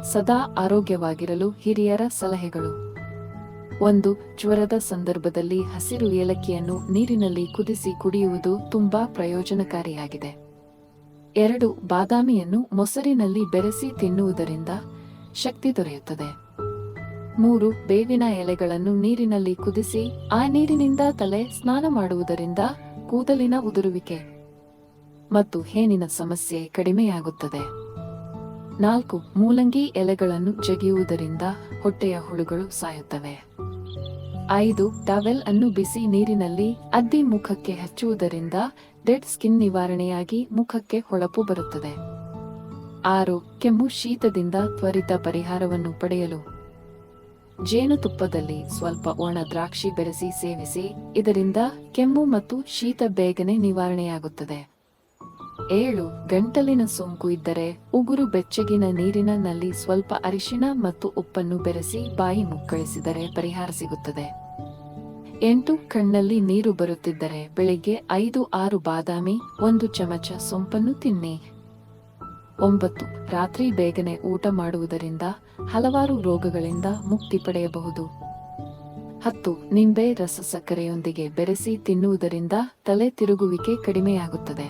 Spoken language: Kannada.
ಸದಾ ಆರೋಗ್ಯವಾಗಿರಲು ಹಿರಿಯರ ಸಲಹೆಗಳು. 1. ಜ್ವರದ ಸಂದರ್ಭದಲ್ಲಿ ಹಸಿರು ಏಲಕ್ಕಿಯನ್ನು ನೀರಿನಲ್ಲಿ ಕುದಿಸಿ ಕುಡಿಯುವುದು ತುಂಬಾ ಪ್ರಯೋಜನಕಾರಿಯಾಗಿದೆ. 2. ಬಾದಾಮಿಯನ್ನು ಮೊಸರಿನಲ್ಲಿ ಬೆರೆಸಿ ತಿನ್ನುವುದರಿಂದ ಶಕ್ತಿ ದೊರೆಯುತ್ತದೆ. 3. ಬೇವಿನ ಎಲೆಗಳನ್ನು ನೀರಿನಲ್ಲಿ ಕುದಿಸಿ ಆ ನೀರಿನಿಂದ ತಲೆ ಸ್ನಾನ ಮಾಡುವುದರಿಂದ ಕೂದಲಿನ ಉದುರುವಿಕೆ ಮತ್ತು ಹೇನಿನ ಸಮಸ್ಯೆ ಕಡಿಮೆಯಾಗುತ್ತದೆ. 4. ಮೂಲಂಗಿ ಎಲೆಗಳನ್ನು ಜಗಿಯುವುದರಿಂದ ಹೊಟ್ಟೆಯ ಹುಳುಗಳು ಸಾಯುತ್ತವೆ. 5. ಟವೆಲ್ ಅನ್ನು ಬಿಸಿ ನೀರಿನಲ್ಲಿ ಅದ್ದಿ ಮುಖಕ್ಕೆ ಹಚ್ಚುವುದರಿಂದ ಡೆಡ್ ಸ್ಕಿನ್ ನಿವಾರಣೆಯಾಗಿ ಮುಖಕ್ಕೆ ಹೊಳಪು ಬರುತ್ತದೆ. 6. ಕೆಮ್ಮು ಶೀತದಿಂದ ತ್ವರಿತ ಪರಿಹಾರವನ್ನು ಪಡೆಯಲು ಜೇನುತುಪ್ಪದಲ್ಲಿ ಸ್ವಲ್ಪ ಒಣ ದ್ರಾಕ್ಷಿ ಬೆರೆಸಿ ಸೇವಿಸಿ, ಇದರಿಂದ ಕೆಮ್ಮು ಮತ್ತು ಶೀತ ಬೇಗನೆ ನಿವಾರಣೆಯಾಗುತ್ತದೆ. 7. ಗಂಟಲಿನ ಸೋಂಕು ಇದ್ದರೆ ಉಗುರು ಬೆಚ್ಚಗಿನ ನೀರಿನಲ್ಲಿ ಸ್ವಲ್ಪ ಅರಿಶಿಣ ಮತ್ತು ಉಪ್ಪನ್ನು ಬೆರೆಸಿ ಬಾಯಿ ಮುಕ್ಕಳಿಸಿದರೆ ಪರಿಹಾರ ಸಿಗುತ್ತದೆ. 8. ಕಣ್ಣಲ್ಲಿ ನೀರು ಬರುತ್ತಿದ್ದರೆ ಬೆಳಿಗ್ಗೆ 5-6 ಬಾದಾಮಿ 1 ಚಮಚ ಸೊಂಪನ್ನು ತಿನ್ನಿ. 9. ರಾತ್ರಿ ಬೇಗನೆ ಊಟ ಮಾಡುವುದರಿಂದ ಹಲವಾರು ರೋಗಗಳಿಂದ ಮುಕ್ತಿ ಪಡೆಯಬಹುದು. 10. ನಿಂಬೆ ರಸ ಸಕ್ಕರೆಯೊಂದಿಗೆ ಬೆರೆಸಿ ತಿನ್ನುವುದರಿಂದ ತಲೆ ತಿರುಗುವಿಕೆ ಕಡಿಮೆಯಾಗುತ್ತದೆ.